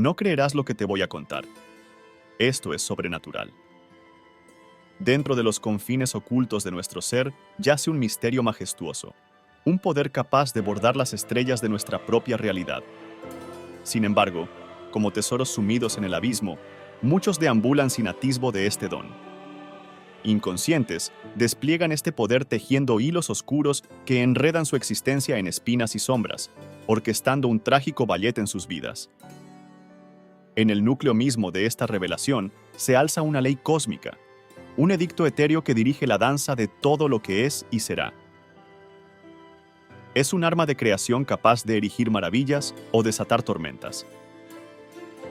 No creerás lo que te voy a contar. Esto es sobrenatural. Dentro de los confines ocultos de nuestro ser yace un misterio majestuoso, un poder capaz de bordar las estrellas de nuestra propia realidad. Sin embargo, como tesoros sumidos en el abismo, muchos deambulan sin atisbo de este don. Inconscientes, despliegan este poder tejiendo hilos oscuros que enredan su existencia en espinas y sombras, orquestando un trágico ballet en sus vidas. En el núcleo mismo de esta revelación se alza una ley cósmica, un edicto etéreo que dirige la danza de todo lo que es y será. Es un arma de creación capaz de erigir maravillas o desatar tormentas.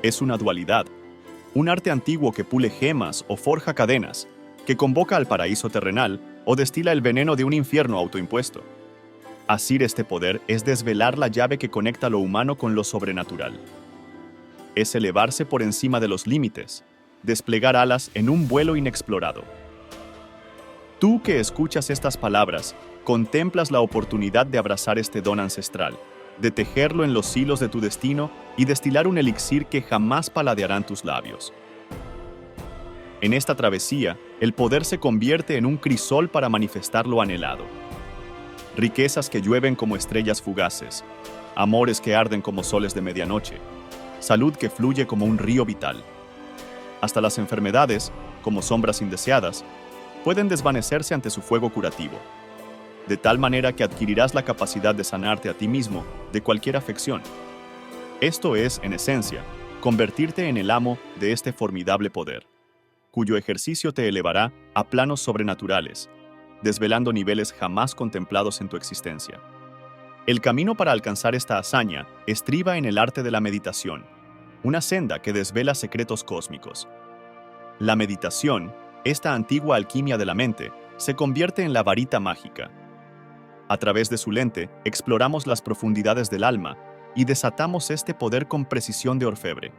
Es una dualidad, un arte antiguo que pule gemas o forja cadenas, que convoca al paraíso terrenal o destila el veneno de un infierno autoimpuesto. Asir este poder es desvelar la llave que conecta lo humano con lo sobrenatural. Es elevarse por encima de los límites, desplegar alas en un vuelo inexplorado. Tú que escuchas estas palabras, contemplas la oportunidad de abrazar este don ancestral, de tejerlo en los hilos de tu destino y destilar un elixir que jamás paladearán tus labios. En esta travesía, el poder se convierte en un crisol para manifestar lo anhelado. Riquezas que llueven como estrellas fugaces, amores que arden como soles de medianoche, salud que fluye como un río vital. Hasta las enfermedades, como sombras indeseadas, pueden desvanecerse ante su fuego curativo, de tal manera que adquirirás la capacidad de sanarte a ti mismo de cualquier afección. Esto es, en esencia, convertirte en el amo de este formidable poder, cuyo ejercicio te elevará a planos sobrenaturales, desvelando niveles jamás contemplados en tu existencia. El camino para alcanzar esta hazaña estriba en el arte de la meditación, una senda que desvela secretos cósmicos. La meditación, esta antigua alquimia de la mente, se convierte en la varita mágica. A través de su lente, exploramos las profundidades del alma y desatamos este poder con precisión de orfebre.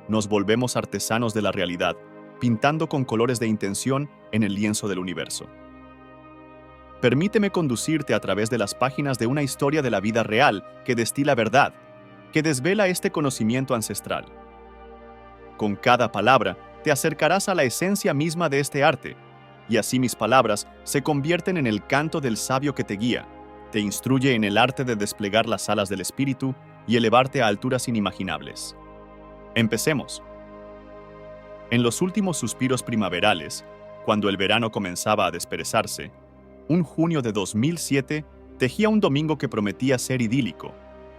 Nos volvemos artesanos de la realidad, pintando con colores de intención en el lienzo del universo. Permíteme conducirte a través de las páginas de una historia de la vida real que destila verdad, que desvela este conocimiento ancestral. Con cada palabra, te acercarás a la esencia misma de este arte, y así mis palabras se convierten en el canto del sabio que te guía, te instruye en el arte de desplegar las alas del espíritu y elevarte a alturas inimaginables. Empecemos. En los últimos suspiros primaverales, cuando el verano comenzaba a desperezarse, un junio de 2007 tejía un domingo que prometía ser idílico,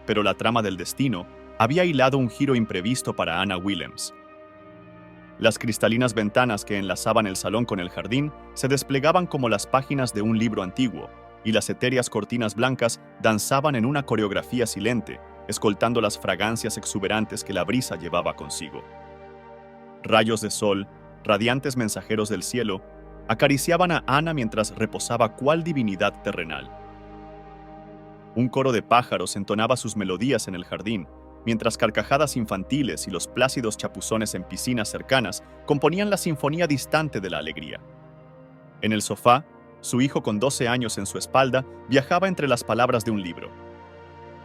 pero la trama del destino había hilado un giro imprevisto para Anna Williams. Las cristalinas ventanas que enlazaban el salón con el jardín se desplegaban como las páginas de un libro antiguo, y las etéreas cortinas blancas danzaban en una coreografía silente, escoltando las fragancias exuberantes que la brisa llevaba consigo. Rayos de sol, radiantes mensajeros del cielo, acariciaban a Ana mientras reposaba cual divinidad terrenal. Un coro de pájaros entonaba sus melodías en el jardín, mientras carcajadas infantiles y los plácidos chapuzones en piscinas cercanas componían la sinfonía distante de la alegría. En el sofá, su hijo con 12 años en su espalda viajaba entre las palabras de un libro.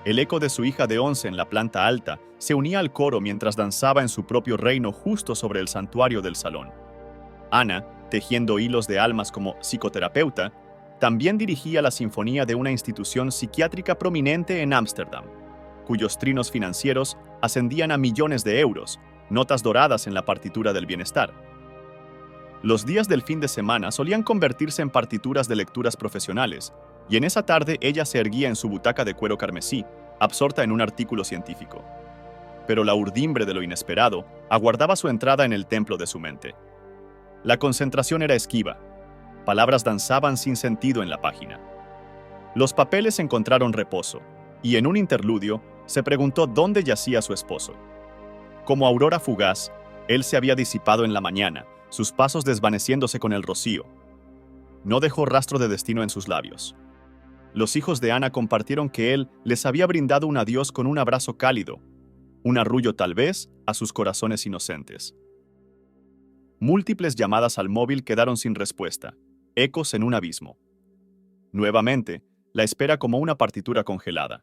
El eco de su hija de 11 en la planta alta se unía al coro mientras danzaba en su propio reino justo sobre el santuario del salón. Ana, tejiendo hilos de almas como psicoterapeuta, también dirigía la sinfonía de una institución psiquiátrica prominente en Ámsterdam, cuyos trinos financieros ascendían a millones de euros, notas doradas en la partitura del bienestar. Los días del fin de semana solían convertirse en partituras de lecturas profesionales, y en esa tarde ella se erguía en su butaca de cuero carmesí, absorta en un artículo científico. Pero la urdimbre de lo inesperado aguardaba su entrada en el templo de su mente. La concentración era esquiva. Palabras danzaban sin sentido en la página. Los papeles encontraron reposo, y en un interludio se preguntó dónde yacía su esposo. Como aurora fugaz, él se había disipado en la mañana, sus pasos desvaneciéndose con el rocío. No dejó rastro de destino en sus labios. Los hijos de Ana compartieron que él les había brindado un adiós con un abrazo cálido, un arrullo tal vez a sus corazones inocentes. Múltiples llamadas al móvil quedaron sin respuesta, ecos en un abismo. Nuevamente, la espera como una partitura congelada.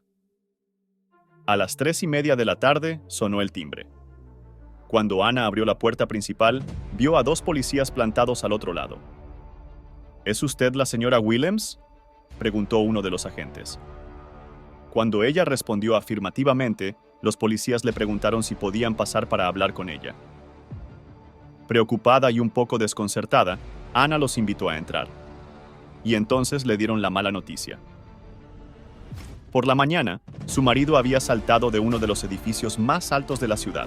A las 3:30 de la tarde sonó el timbre. Cuando Ana abrió la puerta principal, vio a 2 policías plantados al otro lado. ¿Es usted la señora Williams?, preguntó uno de los agentes. Cuando ella respondió afirmativamente, los policías le preguntaron si podían pasar para hablar con ella. Preocupada y un poco desconcertada, Ana los invitó a entrar. Y entonces le dieron la mala noticia. Por la mañana, su marido había saltado de uno de los edificios más altos de la ciudad.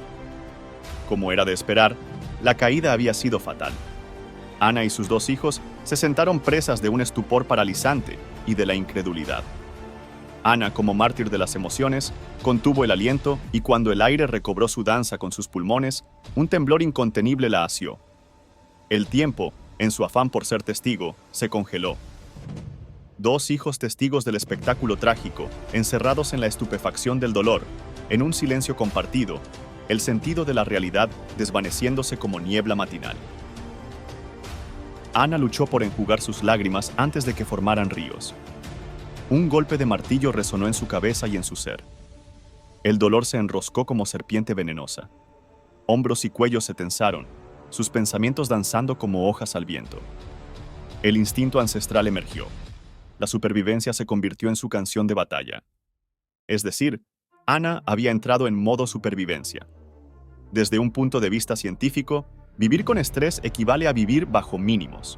Como era de esperar, la caída había sido fatal. Ana y sus 2 hijos se sentaron presas de un estupor paralizante y de la incredulidad. Ana, como mártir de las emociones, contuvo el aliento y cuando el aire recobró su danza con sus pulmones, un temblor incontenible la asió. El tiempo, en su afán por ser testigo, se congeló. 2 hijos testigos del espectáculo trágico, encerrados en la estupefacción del dolor, en un silencio compartido, el sentido de la realidad desvaneciéndose como niebla matinal. Ana luchó por enjugar sus lágrimas antes de que formaran ríos. Un golpe de martillo resonó en su cabeza y en su ser. El dolor se enroscó como serpiente venenosa. Hombros y cuello se tensaron, sus pensamientos danzando como hojas al viento. El instinto ancestral emergió. La supervivencia se convirtió en su canción de batalla. Es decir, Ana había entrado en modo supervivencia. Desde un punto de vista científico, vivir con estrés equivale a vivir bajo mínimos.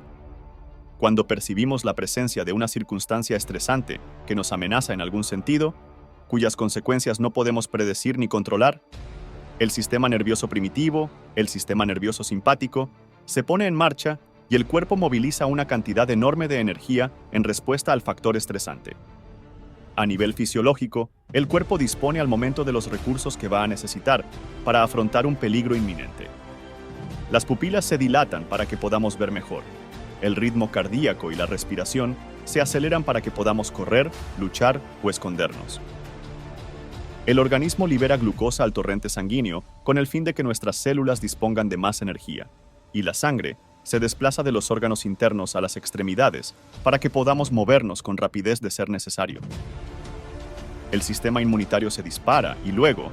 Cuando percibimos la presencia de una circunstancia estresante que nos amenaza en algún sentido, cuyas consecuencias no podemos predecir ni controlar, el sistema nervioso primitivo, el sistema nervioso simpático, se pone en marcha y el cuerpo moviliza una cantidad enorme de energía en respuesta al factor estresante. A nivel fisiológico, el cuerpo dispone al momento de los recursos que va a necesitar para afrontar un peligro inminente. Las pupilas se dilatan para que podamos ver mejor. El ritmo cardíaco y la respiración se aceleran para que podamos correr, luchar o escondernos. El organismo libera glucosa al torrente sanguíneo con el fin de que nuestras células dispongan de más energía, y la sangre se desplaza de los órganos internos a las extremidades para que podamos movernos con rapidez de ser necesario. El sistema inmunitario se dispara y luego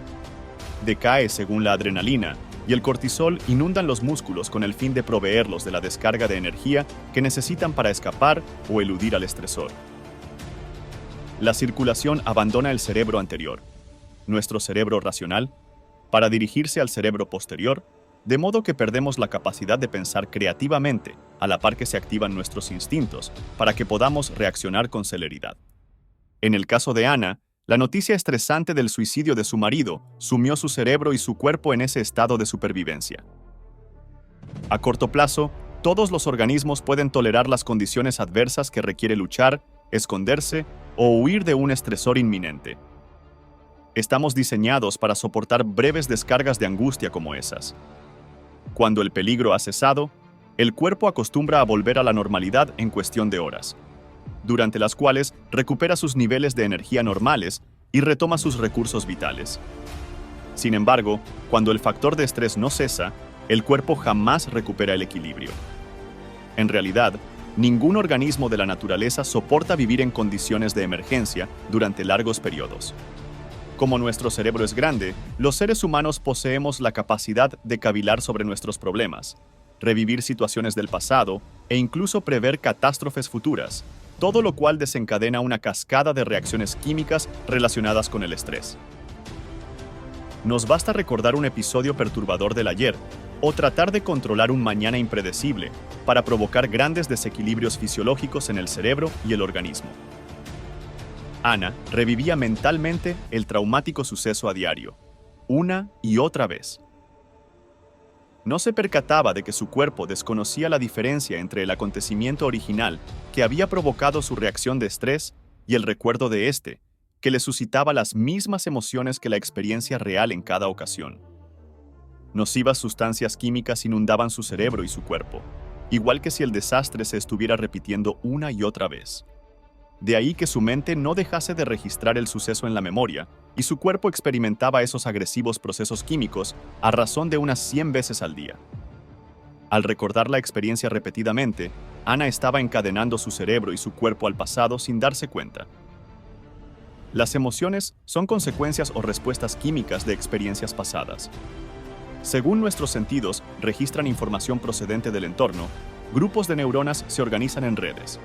decae según la adrenalina y el cortisol inundan los músculos con el fin de proveerlos de la descarga de energía que necesitan para escapar o eludir al estresor. La circulación abandona el cerebro anterior, nuestro cerebro racional, para dirigirse al cerebro posterior, de modo que perdemos la capacidad de pensar creativamente, a la par que se activan nuestros instintos, para que podamos reaccionar con celeridad. En el caso de Ana, la noticia estresante del suicidio de su marido sumió su cerebro y su cuerpo en ese estado de supervivencia. A corto plazo, todos los organismos pueden tolerar las condiciones adversas que requiere luchar, esconderse o huir de un estresor inminente. Estamos diseñados para soportar breves descargas de angustia como esas. Cuando el peligro ha cesado, el cuerpo acostumbra a volver a la normalidad en cuestión de horas, durante las cuales recupera sus niveles de energía normales y retoma sus recursos vitales. Sin embargo, cuando el factor de estrés no cesa, el cuerpo jamás recupera el equilibrio. En realidad, ningún organismo de la naturaleza soporta vivir en condiciones de emergencia durante largos periodos. Como nuestro cerebro es grande, los seres humanos poseemos la capacidad de cavilar sobre nuestros problemas, revivir situaciones del pasado e incluso prever catástrofes futuras, todo lo cual desencadena una cascada de reacciones químicas relacionadas con el estrés. Nos basta recordar un episodio perturbador del ayer o tratar de controlar un mañana impredecible para provocar grandes desequilibrios fisiológicos en el cerebro y el organismo. Ana revivía mentalmente el traumático suceso a diario, una y otra vez. No se percataba de que su cuerpo desconocía la diferencia entre el acontecimiento original que había provocado su reacción de estrés y el recuerdo de este, que le suscitaba las mismas emociones que la experiencia real en cada ocasión. Nocivas sustancias químicas inundaban su cerebro y su cuerpo, igual que si el desastre se estuviera repitiendo una y otra vez. De ahí que su mente no dejase de registrar el suceso en la memoria, y su cuerpo experimentaba esos agresivos procesos químicos a razón de unas 100 veces al día. Al recordar la experiencia repetidamente, Ana estaba encadenando su cerebro y su cuerpo al pasado sin darse cuenta. Las emociones son consecuencias o respuestas químicas de experiencias pasadas. Según nuestros sentidos registran información procedente del entorno, grupos de neuronas se organizan en redes.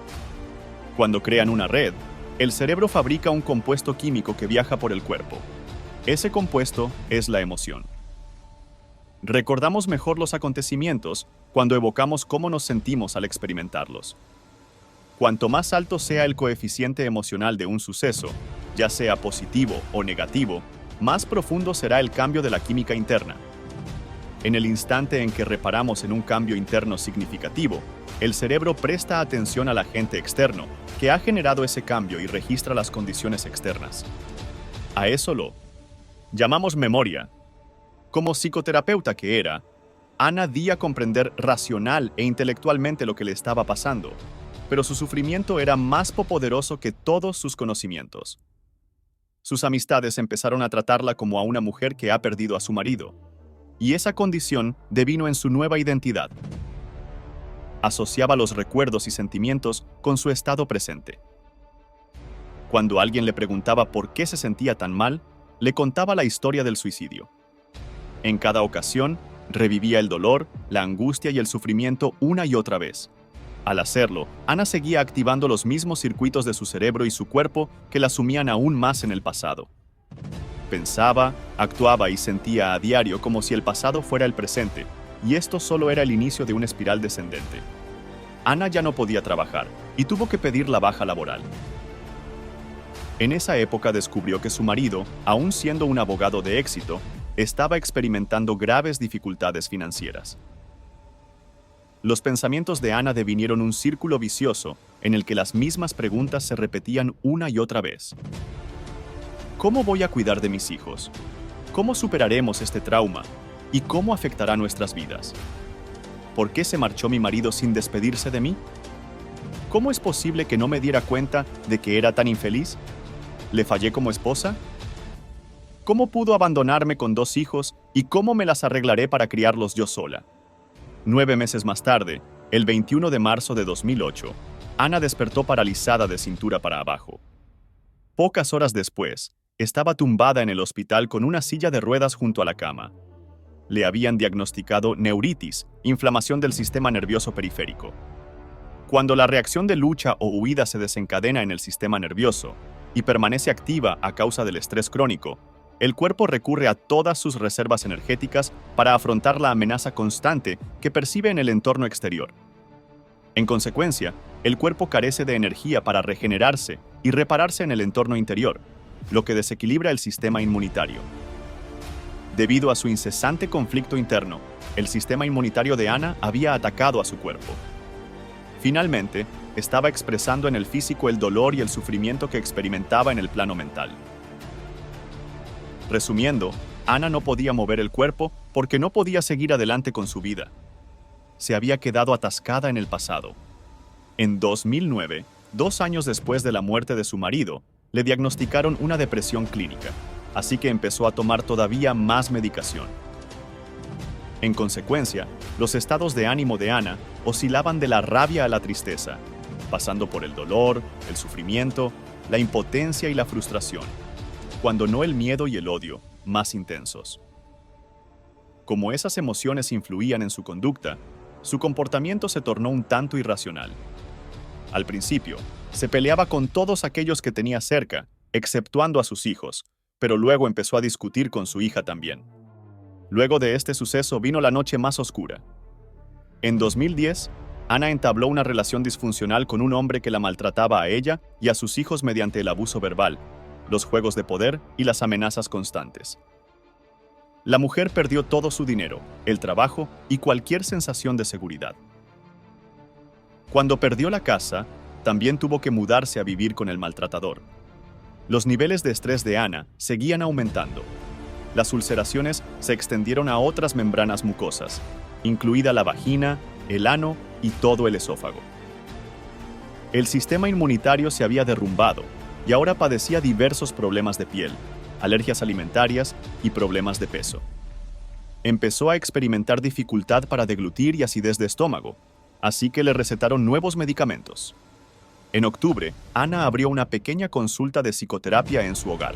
Cuando crean una red, el cerebro fabrica un compuesto químico que viaja por el cuerpo. Ese compuesto es la emoción. Recordamos mejor los acontecimientos cuando evocamos cómo nos sentimos al experimentarlos. Cuanto más alto sea el coeficiente emocional de un suceso, ya sea positivo o negativo, más profundo será el cambio de la química interna. En el instante en que reparamos en un cambio interno significativo, el cerebro presta atención al agente externo que ha generado ese cambio y registra las condiciones externas. A eso lo llamamos memoria. Como psicoterapeuta que era, Ana di a comprender racional e intelectualmente lo que le estaba pasando, pero su sufrimiento era más poderoso que todos sus conocimientos. Sus amistades empezaron a tratarla como a una mujer que ha perdido a su marido, y esa condición devino en su nueva identidad. Asociaba los recuerdos y sentimientos con su estado presente. Cuando alguien le preguntaba por qué se sentía tan mal, le contaba la historia del suicidio. En cada ocasión, revivía el dolor, la angustia y el sufrimiento una y otra vez. Al hacerlo, Ana seguía activando los mismos circuitos de su cerebro y su cuerpo que la sumían aún más en el pasado. Pensaba, actuaba y sentía a diario como si el pasado fuera el presente, y esto solo era el inicio de una espiral descendente. Ana ya no podía trabajar y tuvo que pedir la baja laboral. En esa época descubrió que su marido, aun siendo un abogado de éxito, estaba experimentando graves dificultades financieras. Los pensamientos de Ana devinieron un círculo vicioso en el que las mismas preguntas se repetían una y otra vez. ¿Cómo voy a cuidar de mis hijos? ¿Cómo superaremos este trauma? ¿Y cómo afectará nuestras vidas? ¿Por qué se marchó mi marido sin despedirse de mí? ¿Cómo es posible que no me diera cuenta de que era tan infeliz? ¿Le fallé como esposa? ¿Cómo pudo abandonarme con 2 hijos y cómo me las arreglaré para criarlos yo sola? 9 meses más tarde, el 21 de marzo de 2008, Ana despertó paralizada de cintura para abajo. Pocas horas después, estaba tumbada en el hospital con una silla de ruedas junto a la cama. Le habían diagnosticado neuritis, inflamación del sistema nervioso periférico. Cuando la reacción de lucha o huida se desencadena en el sistema nervioso y permanece activa a causa del estrés crónico, el cuerpo recurre a todas sus reservas energéticas para afrontar la amenaza constante que percibe en el entorno exterior. En consecuencia, el cuerpo carece de energía para regenerarse y repararse en el entorno interior, lo que desequilibra el sistema inmunitario. Debido a su incesante conflicto interno, el sistema inmunitario de Ana había atacado a su cuerpo. Finalmente, estaba expresando en el físico el dolor y el sufrimiento que experimentaba en el plano mental. Resumiendo, Ana no podía mover el cuerpo porque no podía seguir adelante con su vida. Se había quedado atascada en el pasado. En 2009, 2 años después de la muerte de su marido, le diagnosticaron una depresión clínica, así que empezó a tomar todavía más medicación. En consecuencia, los estados de ánimo de Ana oscilaban de la rabia a la tristeza, pasando por el dolor, el sufrimiento, la impotencia y la frustración, cuando no el miedo y el odio, más intensos. Como esas emociones influían en su conducta, su comportamiento se tornó un tanto irracional. Al principio, se peleaba con todos aquellos que tenía cerca, exceptuando a sus hijos, pero luego empezó a discutir con su hija también. Luego de este suceso vino la noche más oscura. En 2010, Ana entabló una relación disfuncional con un hombre que la maltrataba a ella y a sus hijos mediante el abuso verbal, los juegos de poder y las amenazas constantes. La mujer perdió todo su dinero, el trabajo y cualquier sensación de seguridad. Cuando perdió la casa, también tuvo que mudarse a vivir con el maltratador. Los niveles de estrés de Ana seguían aumentando. Las ulceraciones se extendieron a otras membranas mucosas, incluida la vagina, el ano y todo el esófago. El sistema inmunitario se había derrumbado y ahora padecía diversos problemas de piel, alergias alimentarias y problemas de peso. Empezó a experimentar dificultad para deglutir y acidez de estómago, así que le recetaron nuevos medicamentos. En octubre, Ana abrió una pequeña consulta de psicoterapia en su hogar.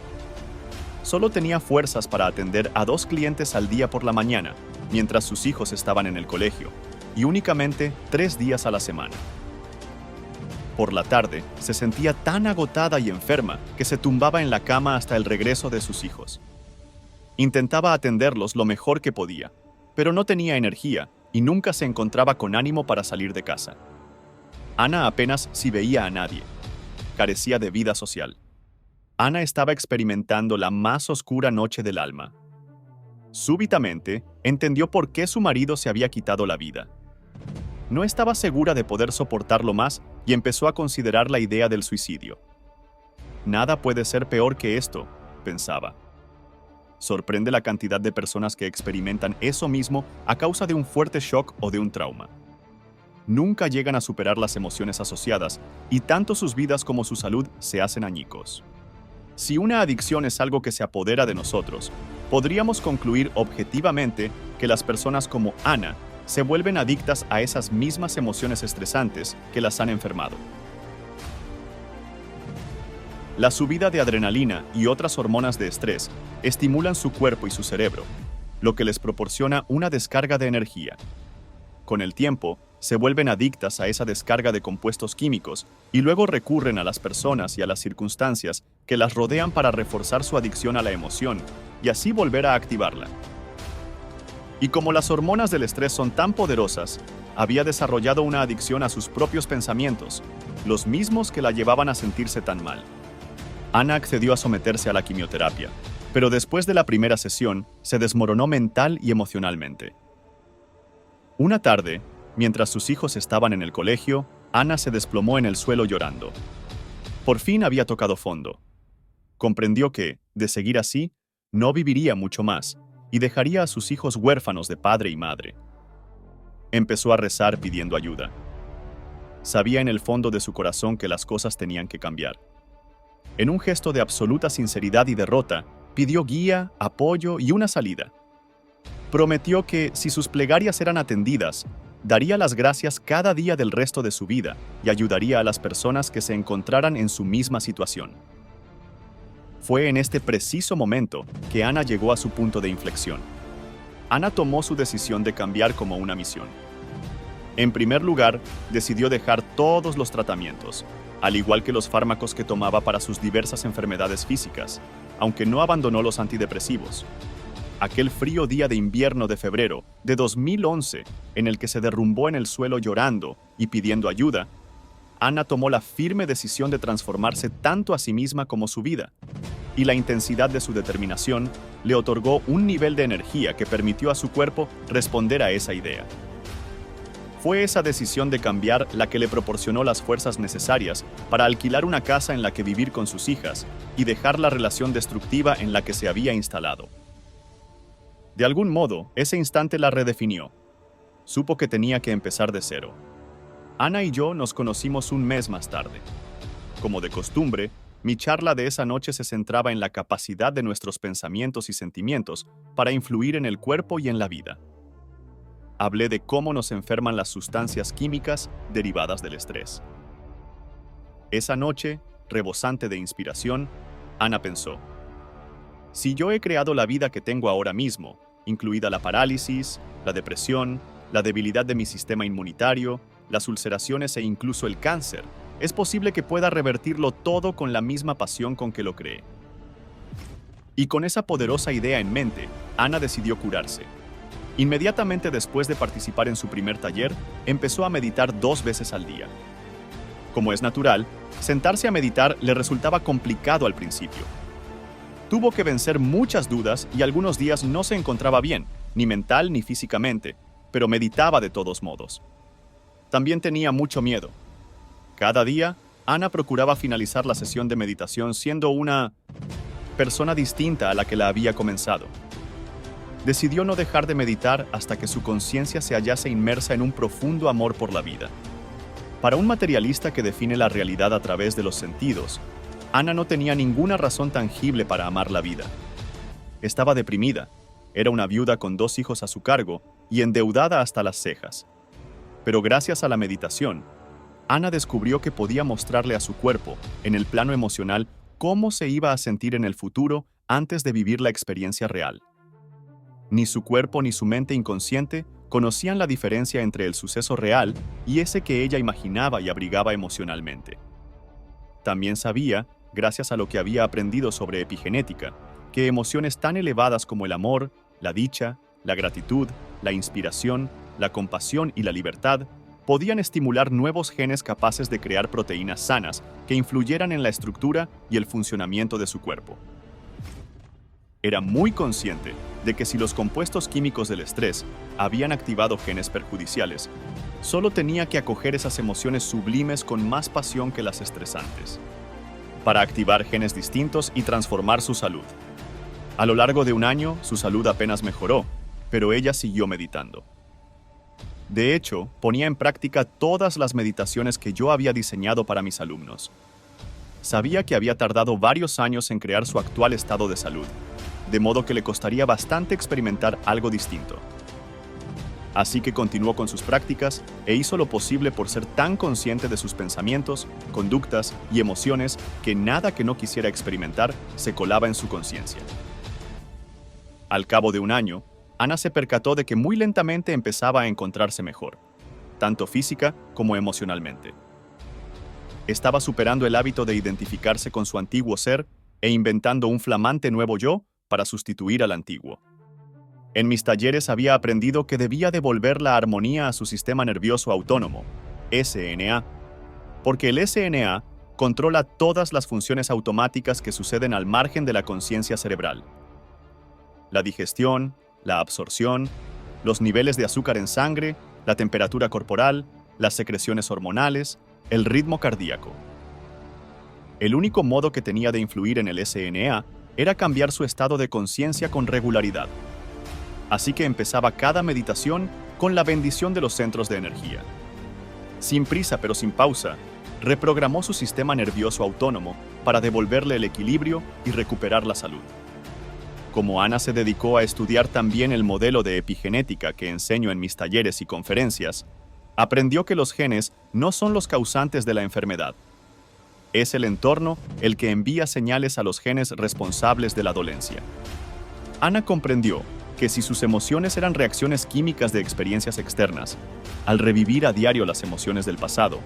Solo tenía fuerzas para atender a 2 clientes al día por la mañana, mientras sus hijos estaban en el colegio, y únicamente 3 días a la semana. Por la tarde, se sentía tan agotada y enferma que se tumbaba en la cama hasta el regreso de sus hijos. Intentaba atenderlos lo mejor que podía, pero no tenía energía y nunca se encontraba con ánimo para salir de casa. Ana apenas si veía a nadie. Carecía de vida social. Ana estaba experimentando la más oscura noche del alma. Súbitamente, entendió por qué su marido se había quitado la vida. No estaba segura de poder soportarlo más y empezó a considerar la idea del suicidio. Nada puede ser peor que esto, pensaba. Sorprende la cantidad de personas que experimentan eso mismo a causa de un fuerte shock o de un trauma. Nunca llegan a superar las emociones asociadas y tanto sus vidas como su salud se hacen añicos. Si una adicción es algo que se apodera de nosotros, podríamos concluir objetivamente que las personas como Ana se vuelven adictas a esas mismas emociones estresantes que las han enfermado. La subida de adrenalina y otras hormonas de estrés estimulan su cuerpo y su cerebro, lo que les proporciona una descarga de energía. Con el tiempo, se vuelven adictas a esa descarga de compuestos químicos y luego recurren a las personas y a las circunstancias que las rodean para reforzar su adicción a la emoción y así volver a activarla. Y como las hormonas del estrés son tan poderosas, había desarrollado una adicción a sus propios pensamientos, los mismos que la llevaban a sentirse tan mal. Ana accedió a someterse a la quimioterapia, pero después de la primera sesión, se desmoronó mental y emocionalmente. Una tarde, mientras sus hijos estaban en el colegio, Ana se desplomó en el suelo llorando. Por fin había tocado fondo. Comprendió que, de seguir así, no viviría mucho más y dejaría a sus hijos huérfanos de padre y madre. Empezó a rezar pidiendo ayuda. Sabía en el fondo de su corazón que las cosas tenían que cambiar. En un gesto de absoluta sinceridad y derrota, pidió guía, apoyo y una salida. Prometió que, si sus plegarias eran atendidas, daría las gracias cada día del resto de su vida y ayudaría a las personas que se encontraran en su misma situación. Fue en este preciso momento que Ana llegó a su punto de inflexión. Ana tomó su decisión de cambiar como una misión. En primer lugar, decidió dejar todos los tratamientos, al igual que los fármacos que tomaba para sus diversas enfermedades físicas, aunque no abandonó los antidepresivos. Aquel frío día de invierno de febrero de 2011, en el que se derrumbó en el suelo llorando y pidiendo ayuda, Ana tomó la firme decisión de transformarse tanto a sí misma como su vida, y la intensidad de su determinación le otorgó un nivel de energía que permitió a su cuerpo responder a esa idea. Fue esa decisión de cambiar la que le proporcionó las fuerzas necesarias para alquilar una casa en la que vivir con sus hijas y dejar la relación destructiva en la que se había instalado. De algún modo, ese instante la redefinió. Supo que tenía que empezar de cero. Ana y yo nos conocimos un mes más tarde. Como de costumbre, mi charla de esa noche se centraba en la capacidad de nuestros pensamientos y sentimientos para influir en el cuerpo y en la vida. Hablé de cómo nos enferman las sustancias químicas derivadas del estrés. Esa noche, rebosante de inspiración, Ana pensó: si yo he creado la vida que tengo ahora mismo, incluida la parálisis, la depresión, la debilidad de mi sistema inmunitario, las ulceraciones e incluso el cáncer, es posible que pueda revertirlo todo con la misma pasión con que lo creé. Y con esa poderosa idea en mente, Ana decidió curarse. Inmediatamente después de participar en su primer taller, empezó a meditar 2 veces al día. Como es natural, sentarse a meditar le resultaba complicado al principio. Tuvo que vencer muchas dudas y algunos días no se encontraba bien, ni mental ni físicamente, pero meditaba de todos modos. También tenía mucho miedo. Cada día, Ana procuraba finalizar la sesión de meditación siendo una persona distinta a la que la había comenzado. Decidió no dejar de meditar hasta que su conciencia se hallase inmersa en un profundo amor por la vida. Para un materialista que define la realidad a través de los sentidos, Ana no tenía ninguna razón tangible para amar la vida. Estaba deprimida, era una viuda con 2 hijos a su cargo y endeudada hasta las cejas. Pero gracias a la meditación, Ana descubrió que podía mostrarle a su cuerpo, en el plano emocional, cómo se iba a sentir en el futuro antes de vivir la experiencia real. Ni su cuerpo ni su mente inconsciente conocían la diferencia entre el suceso real y ese que ella imaginaba y abrigaba emocionalmente. También sabía, gracias a lo que había aprendido sobre epigenética, que emociones tan elevadas como el amor, la dicha, la gratitud, la inspiración, la compasión y la libertad podían estimular nuevos genes capaces de crear proteínas sanas que influyeran en la estructura y el funcionamiento de su cuerpo. Era muy consciente de que si los compuestos químicos del estrés habían activado genes perjudiciales, solo tenía que acoger esas emociones sublimes con más pasión que las estresantes, para activar genes distintos y transformar su salud. A lo largo de un año, su salud apenas mejoró, pero ella siguió meditando. De hecho, ponía en práctica todas las meditaciones que yo había diseñado para mis alumnos. Sabía que había tardado varios años en crear su actual estado de salud, de modo que le costaría bastante experimentar algo distinto. Así que continuó con sus prácticas e hizo lo posible por ser tan consciente de sus pensamientos, conductas y emociones que nada que no quisiera experimentar se colaba en su conciencia. Al cabo de un año, Ana se percató de que muy lentamente empezaba a encontrarse mejor, tanto física como emocionalmente. Estaba superando el hábito de identificarse con su antiguo ser e inventando un flamante nuevo yo para sustituir al antiguo. En mis talleres había aprendido que debía devolver la armonía a su sistema nervioso autónomo, SNA, porque el SNA controla todas las funciones automáticas que suceden al margen de la conciencia cerebral. La digestión, la absorción, los niveles de azúcar en sangre, la temperatura corporal, las secreciones hormonales, el ritmo cardíaco. El único modo que tenía de influir en el SNA era cambiar su estado de conciencia con regularidad. Así que empezaba cada meditación con la bendición de los centros de energía. Sin prisa pero sin pausa, reprogramó su sistema nervioso autónomo para devolverle el equilibrio y recuperar la salud. Como Ana se dedicó a estudiar también el modelo de epigenética que enseño en mis talleres y conferencias, aprendió que los genes no son los causantes de la enfermedad. Es el entorno el que envía señales a los genes responsables de la dolencia. Ana comprendió que si sus emociones eran reacciones químicas de experiencias externas, al revivir a diario las emociones del pasado,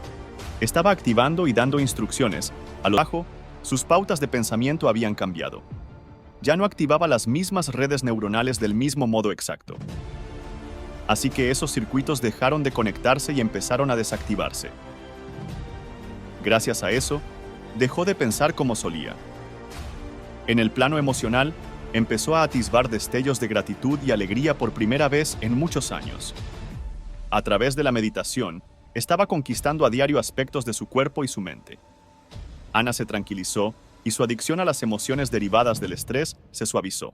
estaba activando y dando instrucciones a lo bajo, sus pautas de pensamiento habían cambiado. Ya no activaba las mismas redes neuronales del mismo modo exacto. Así que esos circuitos dejaron de conectarse y empezaron a desactivarse. Gracias a eso, dejó de pensar como solía. En el plano emocional, empezó a atisbar destellos de gratitud y alegría por primera vez en muchos años. A través de la meditación, estaba conquistando a diario aspectos de su cuerpo y su mente. Ana se tranquilizó y su adicción a las emociones derivadas del estrés se suavizó.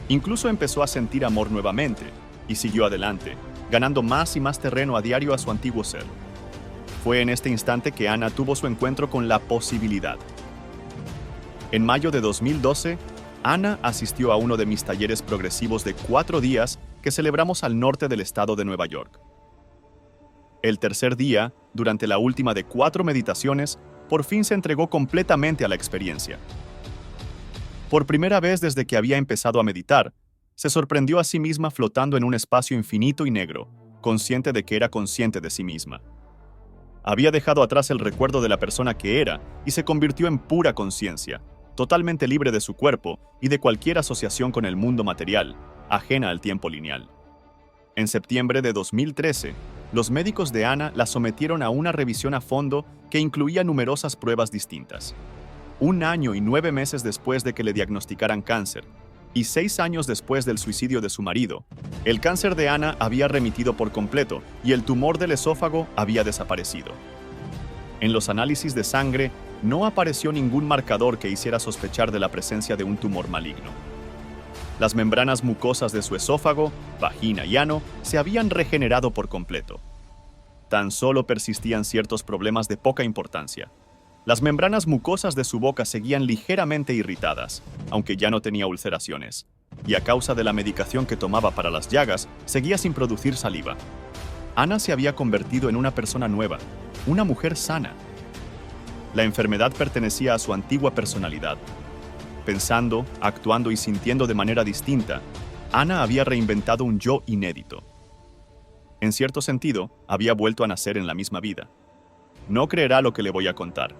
Incluso empezó a sentir amor nuevamente y siguió adelante, ganando más y más terreno a diario a su antiguo ser. Fue en este instante que Ana tuvo su encuentro con la posibilidad. En mayo de 2012, Ana asistió a uno de mis talleres progresivos de 4 días que celebramos al norte del estado de Nueva York. El tercer día, durante la última de 4 meditaciones, por fin se entregó completamente a la experiencia. Por primera vez desde que había empezado a meditar, se sorprendió a sí misma flotando en un espacio infinito y negro, consciente de que era consciente de sí misma. Había dejado atrás el recuerdo de la persona que era y se convirtió en pura conciencia, totalmente libre de su cuerpo y de cualquier asociación con el mundo material, ajena al tiempo lineal. En septiembre de 2013, los médicos de Ana la sometieron a una revisión a fondo que incluía numerosas pruebas distintas. 1 año y 9 meses después de que le diagnosticaran cáncer, y 6 años después del suicidio de su marido, el cáncer de Ana había remitido por completo y el tumor del esófago había desaparecido. En los análisis de sangre no apareció ningún marcador que hiciera sospechar de la presencia de un tumor maligno. Las membranas mucosas de su esófago, vagina y ano se habían regenerado por completo. Tan solo persistían ciertos problemas de poca importancia. Las membranas mucosas de su boca seguían ligeramente irritadas, aunque ya no tenía ulceraciones, y a causa de la medicación que tomaba para las llagas, seguía sin producir saliva. Ana se había convertido en una persona nueva, una mujer sana. La enfermedad pertenecía a su antigua personalidad. Pensando, actuando y sintiendo de manera distinta, Ana había reinventado un yo inédito. En cierto sentido, había vuelto a nacer en la misma vida. No creerá lo que le voy a contar.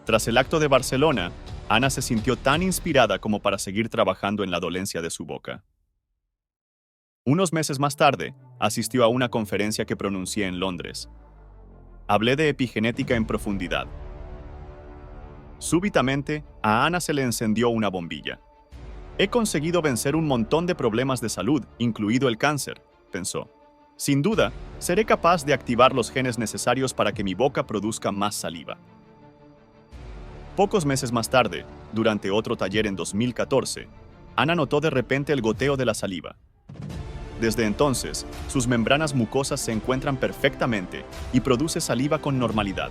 Tras el acto de Barcelona, Ana se sintió tan inspirada como para seguir trabajando en la dolencia de su boca. Unos meses más tarde, asistió a una conferencia que pronuncié en Londres. Hablé de epigenética en profundidad. Súbitamente, a Ana se le encendió una bombilla. He conseguido vencer un montón de problemas de salud, incluido el cáncer, pensó. Sin duda, seré capaz de activar los genes necesarios para que mi boca produzca más saliva. Pocos meses más tarde, durante otro taller en 2014, Ana notó de repente el goteo de la saliva. Desde entonces, sus membranas mucosas se encuentran perfectamente y produce saliva con normalidad.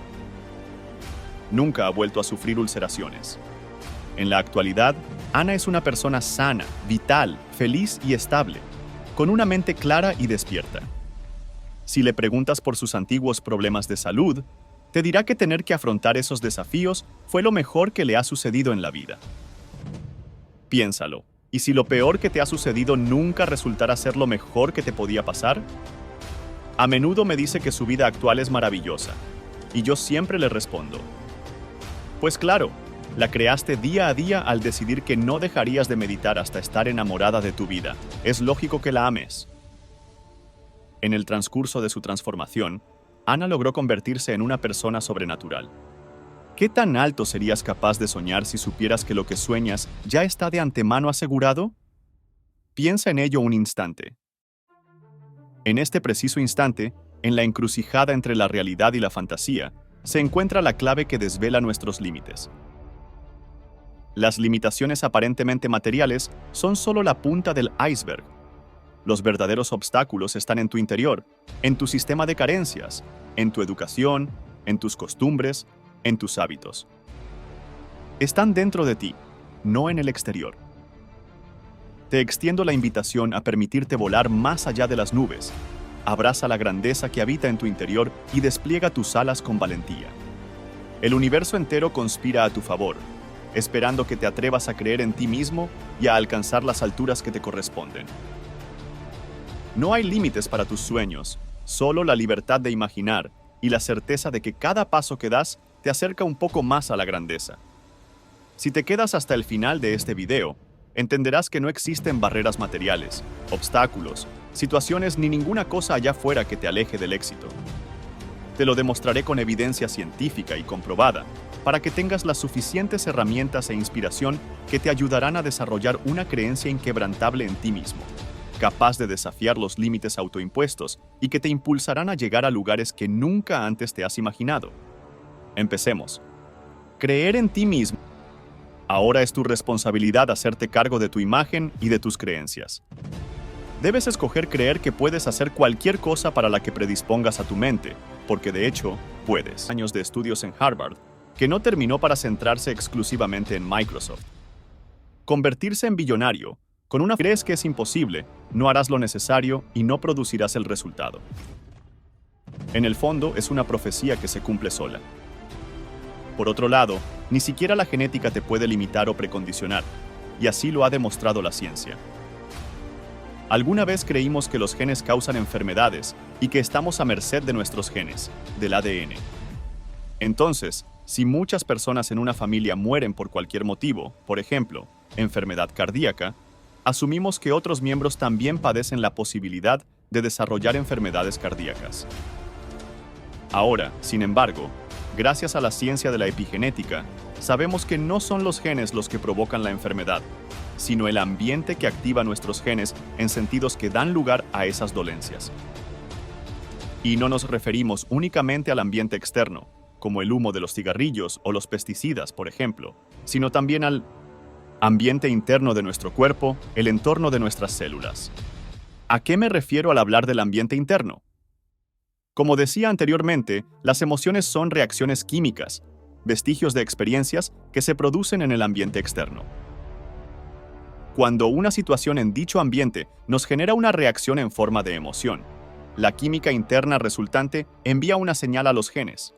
Nunca ha vuelto a sufrir ulceraciones. En la actualidad, Ana es una persona sana, vital, feliz y estable, con una mente clara y despierta. Si le preguntas por sus antiguos problemas de salud, te dirá que tener que afrontar esos desafíos fue lo mejor que le ha sucedido en la vida. Piénsalo. ¿Y si lo peor que te ha sucedido nunca resultara ser lo mejor que te podía pasar? A menudo me dice que su vida actual es maravillosa, y yo siempre le respondo: pues claro, la creaste día a día al decidir que no dejarías de meditar hasta estar enamorada de tu vida. Es lógico que la ames. En el transcurso de su transformación, Ana logró convertirse en una persona sobrenatural. ¿Qué tan alto serías capaz de soñar si supieras que lo que sueñas ya está de antemano asegurado? Piensa en ello un instante. En este preciso instante, en la encrucijada entre la realidad y la fantasía, se encuentra la clave que desvela nuestros límites. Las limitaciones aparentemente materiales son solo la punta del iceberg. Los verdaderos obstáculos están en tu interior, en tu sistema de carencias, en tu educación, en tus costumbres, en tus hábitos. Están dentro de ti, no en el exterior. Te extiendo la invitación a permitirte volar más allá de las nubes. Abraza la grandeza que habita en tu interior y despliega tus alas con valentía. El universo entero conspira a tu favor, esperando que te atrevas a creer en ti mismo y a alcanzar las alturas que te corresponden. No hay límites para tus sueños, solo la libertad de imaginar y la certeza de que cada paso que das te acerca un poco más a la grandeza. Si te quedas hasta el final de este video, entenderás que no existen barreras materiales, obstáculos, situaciones ni ninguna cosa allá afuera que te aleje del éxito. Te lo demostraré con evidencia científica y comprobada, para que tengas las suficientes herramientas e inspiración que te ayudarán a desarrollar una creencia inquebrantable en ti mismo, capaz de desafiar los límites autoimpuestos y que te impulsarán a llegar a lugares que nunca antes te has imaginado. Empecemos. Creer en ti mismo. Ahora es tu responsabilidad hacerte cargo de tu imagen y de tus creencias. Debes escoger creer que puedes hacer cualquier cosa para la que predispongas a tu mente, porque de hecho, puedes. Años de estudios en Harvard, que no terminó para centrarse exclusivamente en Microsoft. Convertirse en billonario, con una crees que es imposible, no harás lo necesario y no producirás el resultado. En el fondo, es una profecía que se cumple sola. Por otro lado, ni siquiera la genética te puede limitar o precondicionar, y así lo ha demostrado la ciencia. Alguna vez creímos que los genes causan enfermedades y que estamos a merced de nuestros genes, del ADN. Entonces, si muchas personas en una familia mueren por cualquier motivo, por ejemplo, enfermedad cardíaca, asumimos que otros miembros también padecen la posibilidad de desarrollar enfermedades cardíacas. Ahora, sin embargo, gracias a la ciencia de la epigenética, sabemos que no son los genes los que provocan la enfermedad, sino el ambiente que activa nuestros genes en sentidos que dan lugar a esas dolencias. Y no nos referimos únicamente al ambiente externo, como el humo de los cigarrillos o los pesticidas, por ejemplo, sino también al ambiente interno de nuestro cuerpo, el entorno de nuestras células. ¿A qué me refiero al hablar del ambiente interno? Como decía anteriormente, las emociones son reacciones químicas, vestigios de experiencias que se producen en el ambiente externo. Cuando una situación en dicho ambiente nos genera una reacción en forma de emoción, la química interna resultante envía una señal a los genes,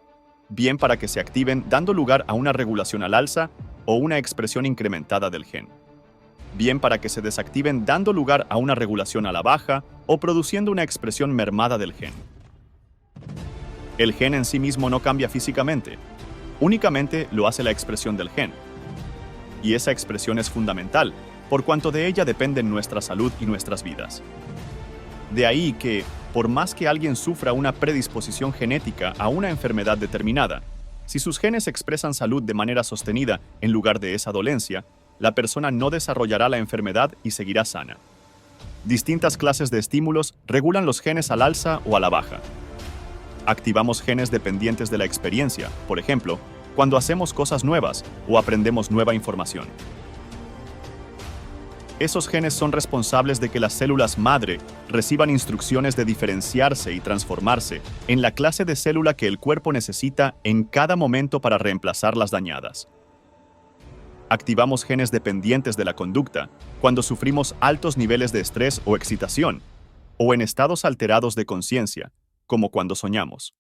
bien para que se activen dando lugar a una regulación al alza o una expresión incrementada del gen, bien para que se desactiven dando lugar a una regulación a la baja o produciendo una expresión mermada del gen. El gen en sí mismo no cambia físicamente, únicamente lo hace la expresión del gen. Y esa expresión es fundamental, por cuanto de ella dependen nuestra salud y nuestras vidas. De ahí que, por más que alguien sufra una predisposición genética a una enfermedad determinada, si sus genes expresan salud de manera sostenida en lugar de esa dolencia, la persona no desarrollará la enfermedad y seguirá sana. Distintas clases de estímulos regulan los genes al alza o a la baja. Activamos genes dependientes de la experiencia, por ejemplo, cuando hacemos cosas nuevas o aprendemos nueva información. Esos genes son responsables de que las células madre reciban instrucciones de diferenciarse y transformarse en la clase de célula que el cuerpo necesita en cada momento para reemplazar las dañadas. Activamos genes dependientes de la conducta cuando sufrimos altos niveles de estrés o excitación, o en estados alterados de conciencia, como cuando soñamos.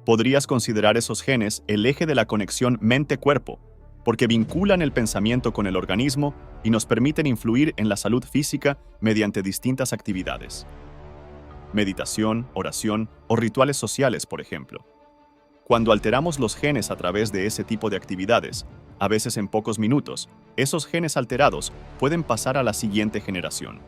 Podrías considerar esos genes el eje de la conexión mente-cuerpo, porque vinculan el pensamiento con el organismo y nos permiten influir en la salud física mediante distintas actividades. Meditación, oración o rituales sociales, por ejemplo. Cuando alteramos los genes a través de ese tipo de actividades, a veces en pocos minutos, esos genes alterados pueden pasar a la siguiente generación.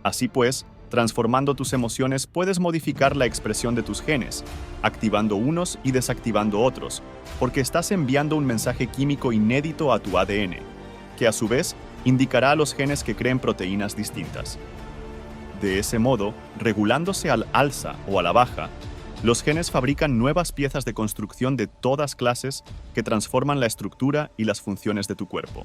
Así pues, transformando tus emociones puedes modificar la expresión de tus genes, activando unos y desactivando otros, porque estás enviando un mensaje químico inédito a tu ADN, que a su vez indicará a los genes que creen proteínas distintas. De ese modo, regulándose al alza o a la baja, los genes fabrican nuevas piezas de construcción de todas clases que transforman la estructura y las funciones de tu cuerpo.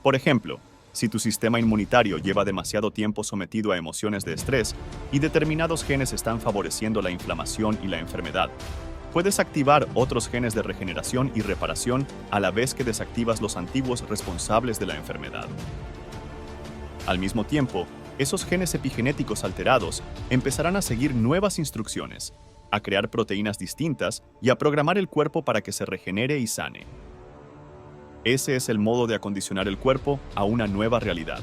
Por ejemplo, si tu sistema inmunitario lleva demasiado tiempo sometido a emociones de estrés y determinados genes están favoreciendo la inflamación y la enfermedad, puedes activar otros genes de regeneración y reparación a la vez que desactivas los antiguos responsables de la enfermedad. Al mismo tiempo, esos genes epigenéticos alterados empezarán a seguir nuevas instrucciones, a crear proteínas distintas y a programar el cuerpo para que se regenere y sane. Ese es el modo de acondicionar el cuerpo a una nueva realidad.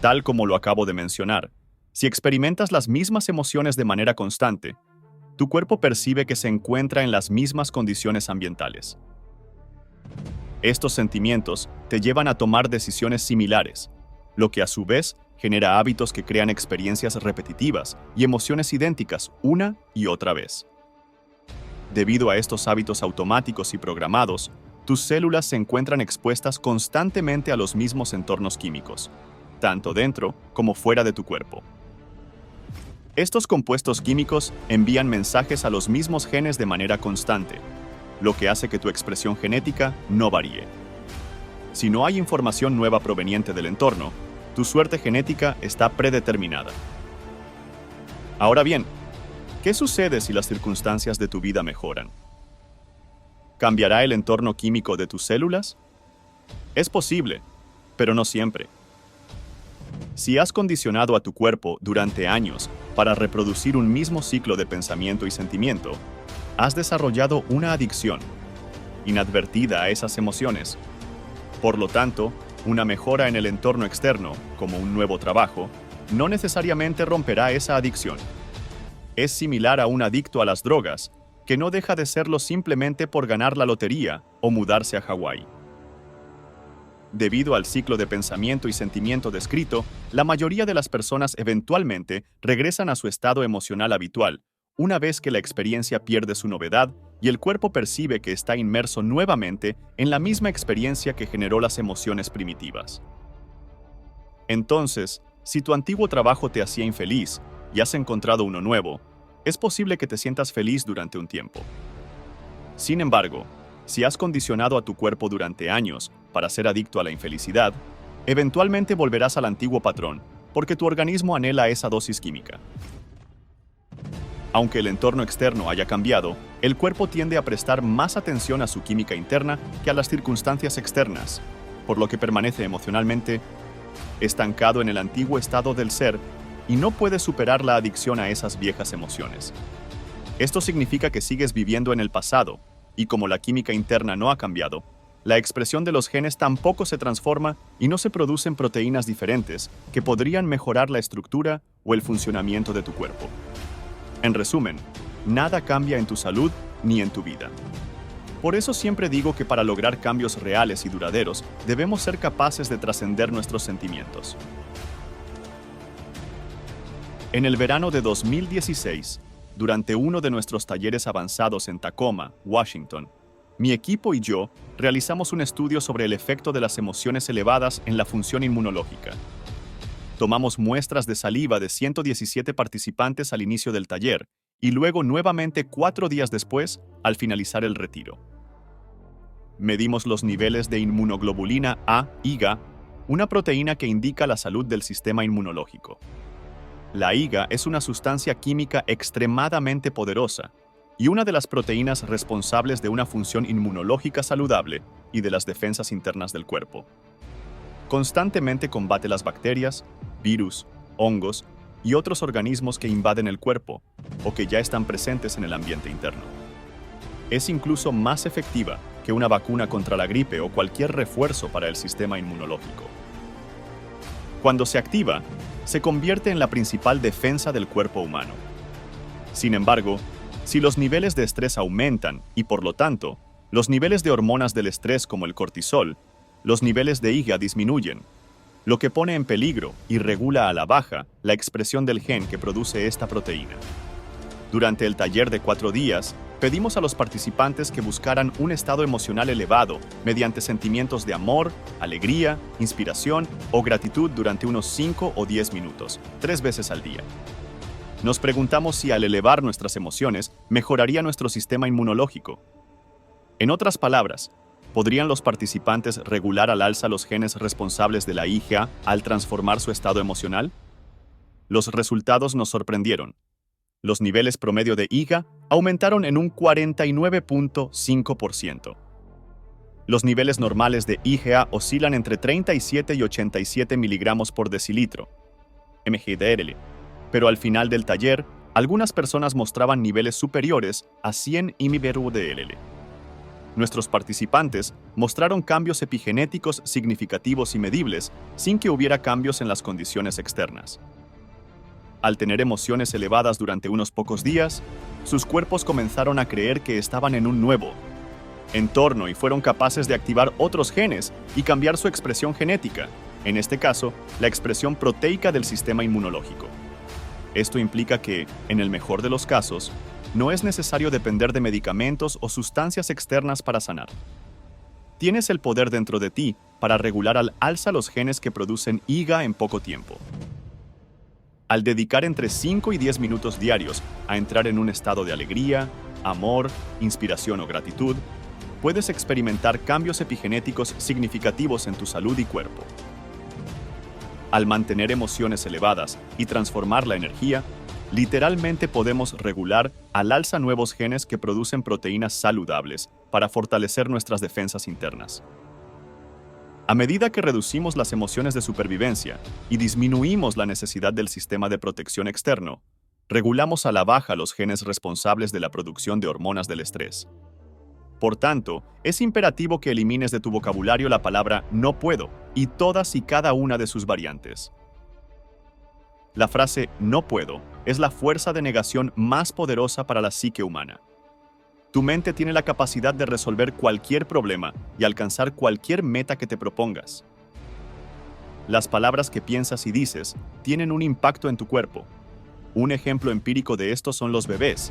Tal como lo acabo de mencionar, si experimentas las mismas emociones de manera constante, tu cuerpo percibe que se encuentra en las mismas condiciones ambientales. Estos sentimientos te llevan a tomar decisiones similares, lo que a su vez genera hábitos que crean experiencias repetitivas y emociones idénticas una y otra vez. Debido a estos hábitos automáticos y programados, tus células se encuentran expuestas constantemente a los mismos entornos químicos, tanto dentro como fuera de tu cuerpo. Estos compuestos químicos envían mensajes a los mismos genes de manera constante, lo que hace que tu expresión genética no varíe. Si no hay información nueva proveniente del entorno, tu suerte genética está predeterminada. Ahora bien, ¿qué sucede si las circunstancias de tu vida mejoran? ¿Cambiará el entorno químico de tus células? Es posible, pero no siempre. Si has condicionado a tu cuerpo durante años para reproducir un mismo ciclo de pensamiento y sentimiento, has desarrollado una adicción inadvertida a esas emociones. Por lo tanto, una mejora en el entorno externo, como un nuevo trabajo, no necesariamente romperá esa adicción. Es similar a un adicto a las drogas, que no deja de serlo simplemente por ganar la lotería o mudarse a Hawái. Debido al ciclo de pensamiento y sentimiento descrito, la mayoría de las personas eventualmente regresan a su estado emocional habitual, una vez que la experiencia pierde su novedad y el cuerpo percibe que está inmerso nuevamente en la misma experiencia que generó las emociones primitivas. Entonces, si tu antiguo trabajo te hacía infeliz y has encontrado uno nuevo, es posible que te sientas feliz durante un tiempo. Sin embargo, si has condicionado a tu cuerpo durante años para ser adicto a la infelicidad, eventualmente volverás al antiguo patrón, porque tu organismo anhela esa dosis química. Aunque el entorno externo haya cambiado, el cuerpo tiende a prestar más atención a su química interna que a las circunstancias externas, por lo que permanece emocionalmente estancado en el antiguo estado del ser y no puedes superar la adicción a esas viejas emociones. Esto significa que sigues viviendo en el pasado, y como la química interna no ha cambiado, la expresión de los genes tampoco se transforma y no se producen proteínas diferentes que podrían mejorar la estructura o el funcionamiento de tu cuerpo. En resumen, nada cambia en tu salud ni en tu vida. Por eso siempre digo que para lograr cambios reales y duraderos, debemos ser capaces de trascender nuestros sentimientos. En el verano de 2016, durante uno de nuestros talleres avanzados en Tacoma, Washington, mi equipo y yo realizamos un estudio sobre el efecto de las emociones elevadas en la función inmunológica. Tomamos muestras de saliva de 117 participantes al inicio del taller y luego nuevamente 4 días después, al finalizar el retiro. Medimos los niveles de inmunoglobulina A, IgA, una proteína que indica la salud del sistema inmunológico. La IgA es una sustancia química extremadamente poderosa y una de las proteínas responsables de una función inmunológica saludable y de las defensas internas del cuerpo. Constantemente combate las bacterias, virus, hongos y otros organismos que invaden el cuerpo o que ya están presentes en el ambiente interno. Es incluso más efectiva que una vacuna contra la gripe o cualquier refuerzo para el sistema inmunológico. Cuando se activa, se convierte en la principal defensa del cuerpo humano. Sin embargo, si los niveles de estrés aumentan y, por lo tanto, los niveles de hormonas del estrés como el cortisol, los niveles de IgA disminuyen, lo que pone en peligro y regula a la baja la expresión del gen que produce esta proteína. Durante el taller de 4 días, pedimos a los participantes que buscaran un estado emocional elevado mediante sentimientos de amor, alegría, inspiración o gratitud durante unos 5 o 10 minutos, 3 veces al día. Nos preguntamos si al elevar nuestras emociones mejoraría nuestro sistema inmunológico. En otras palabras, ¿podrían los participantes regular al alza los genes responsables de la IgA al transformar su estado emocional? Los resultados nos sorprendieron. Los niveles promedio de IgA aumentaron en un 49.5%. Los niveles normales de IgA oscilan entre 37 y 87 miligramos por decilitro, mg/dL, pero al final del taller, algunas personas mostraban niveles superiores a 100 mg/dL. Nuestros participantes mostraron cambios epigenéticos significativos y medibles sin que hubiera cambios en las condiciones externas. Al tener emociones elevadas durante unos pocos días, sus cuerpos comenzaron a creer que estaban en un nuevo entorno y fueron capaces de activar otros genes y cambiar su expresión genética, en este caso, la expresión proteica del sistema inmunológico. Esto implica que, en el mejor de los casos, no es necesario depender de medicamentos o sustancias externas para sanar. Tienes el poder dentro de ti para regular al alza los genes que producen IgA en poco tiempo. Al dedicar entre 5 y 10 minutos diarios a entrar en un estado de alegría, amor, inspiración o gratitud, puedes experimentar cambios epigenéticos significativos en tu salud y cuerpo. Al mantener emociones elevadas y transformar la energía, literalmente podemos regular al alza nuevos genes que producen proteínas saludables para fortalecer nuestras defensas internas. A medida que reducimos las emociones de supervivencia y disminuimos la necesidad del sistema de protección externo, regulamos a la baja los genes responsables de la producción de hormonas del estrés. Por tanto, es imperativo que elimines de tu vocabulario la palabra "no puedo" y todas y cada una de sus variantes. La frase "no puedo" es la fuerza de negación más poderosa para la psique humana. Tu mente tiene la capacidad de resolver cualquier problema y alcanzar cualquier meta que te propongas. Las palabras que piensas y dices tienen un impacto en tu cuerpo. Un ejemplo empírico de esto son los bebés,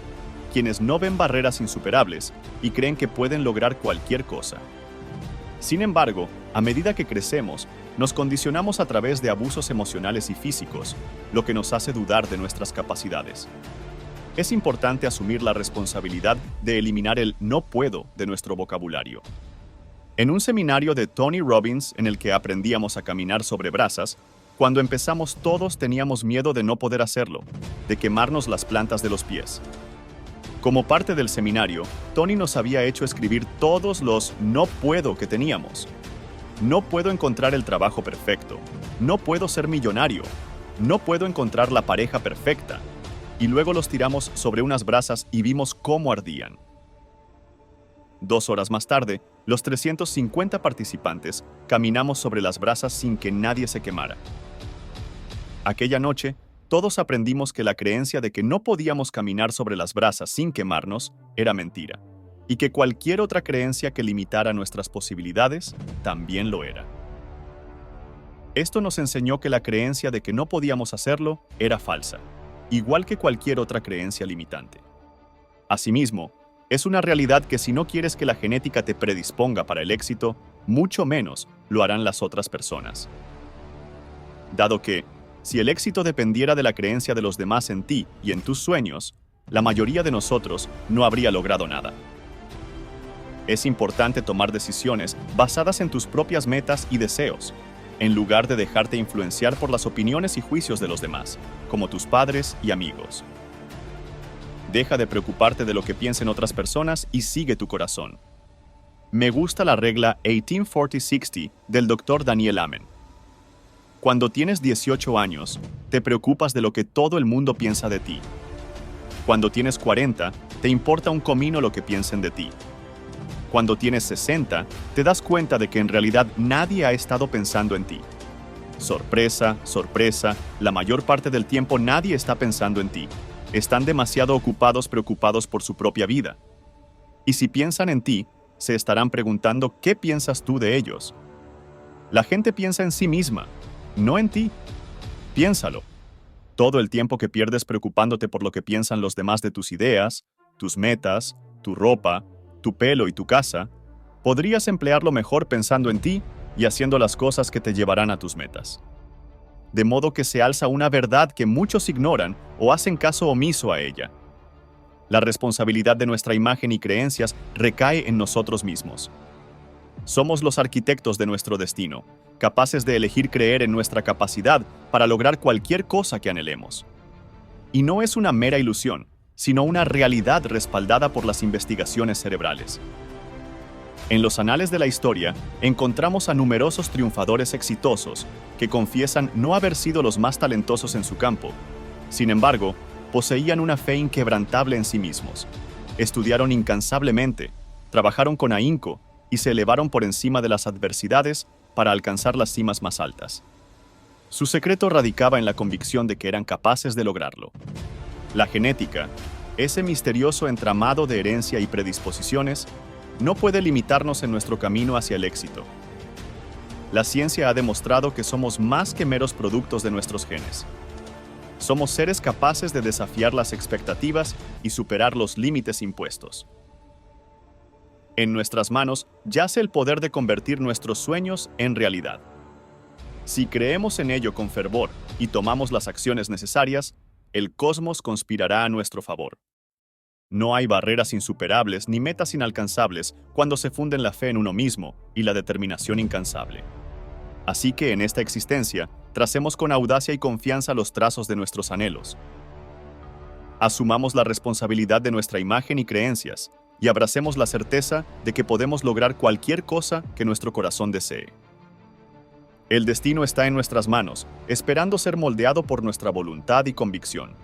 quienes no ven barreras insuperables y creen que pueden lograr cualquier cosa. Sin embargo, a medida que crecemos, nos condicionamos a través de abusos emocionales y físicos, lo que nos hace dudar de nuestras capacidades. Es importante asumir la responsabilidad de eliminar el "no puedo" de nuestro vocabulario. En un seminario de Tony Robbins en el que aprendíamos a caminar sobre brasas, cuando empezamos todos teníamos miedo de no poder hacerlo, de quemarnos las plantas de los pies. Como parte del seminario, Tony nos había hecho escribir todos los "no puedo" que teníamos. No puedo encontrar el trabajo perfecto. No puedo ser millonario. no puedo encontrar la pareja perfecta. Y luego los tiramos sobre unas brasas y vimos cómo ardían. 2 horas más tarde, los 350 participantes caminamos sobre las brasas sin que nadie se quemara. Aquella noche, todos aprendimos que la creencia de que no podíamos caminar sobre las brasas sin quemarnos era mentira, y que cualquier otra creencia que limitara nuestras posibilidades también lo era. Esto nos enseñó que la creencia de que no podíamos hacerlo era falsa, igual que cualquier otra creencia limitante. Asimismo, es una realidad que si no quieres que la genética te predisponga para el éxito, mucho menos lo harán las otras personas. Dado que, si el éxito dependiera de la creencia de los demás en ti y en tus sueños, la mayoría de nosotros no habría logrado nada. Es importante tomar decisiones basadas en tus propias metas y deseos, en lugar de dejarte influenciar por las opiniones y juicios de los demás, como tus padres y amigos. Deja de preocuparte de lo que piensen otras personas y sigue tu corazón. Me gusta la regla 18-40-60 del Dr. Daniel Amen. Cuando tienes 18 años, te preocupas de lo que todo el mundo piensa de ti. Cuando tienes 40, te importa un comino lo que piensen de ti. Cuando tienes 60, te das cuenta de que en realidad nadie ha estado pensando en ti. Sorpresa, sorpresa, la mayor parte del tiempo nadie está pensando en ti. Están demasiado preocupados por su propia vida. Y si piensan en ti, se estarán preguntando qué piensas tú de ellos. La gente piensa en sí misma, no en ti. Piénsalo. Todo el tiempo que pierdes preocupándote por lo que piensan los demás de tus ideas, tus metas, tu ropa, tu pelo y tu casa, podrías emplearlo mejor pensando en ti y haciendo las cosas que te llevarán a tus metas. De modo que se alza una verdad que muchos ignoran o hacen caso omiso a ella. La responsabilidad de nuestra imagen y creencias recae en nosotros mismos. Somos los arquitectos de nuestro destino, capaces de elegir creer en nuestra capacidad para lograr cualquier cosa que anhelemos. Y no es una mera ilusión, sino una realidad respaldada por las investigaciones cerebrales. En los anales de la historia, encontramos a numerosos triunfadores exitosos que confiesan no haber sido los más talentosos en su campo. Sin embargo, poseían una fe inquebrantable en sí mismos. Estudiaron incansablemente, trabajaron con ahínco y se elevaron por encima de las adversidades para alcanzar las cimas más altas. Su secreto radicaba en la convicción de que eran capaces de lograrlo. La genética, ese misterioso entramado de herencia y predisposiciones, no puede limitarnos en nuestro camino hacia el éxito. La ciencia ha demostrado que somos más que meros productos de nuestros genes. Somos seres capaces de desafiar las expectativas y superar los límites impuestos. En nuestras manos yace el poder de convertir nuestros sueños en realidad. Si creemos en ello con fervor y tomamos las acciones necesarias, el cosmos conspirará a nuestro favor. No hay barreras insuperables ni metas inalcanzables cuando se funden la fe en uno mismo y la determinación incansable. Así que en esta existencia, tracemos con audacia y confianza los trazos de nuestros anhelos. Asumamos la responsabilidad de nuestra imagen y creencias y abracemos la certeza de que podemos lograr cualquier cosa que nuestro corazón desee. El destino está en nuestras manos, esperando ser moldeado por nuestra voluntad y convicción.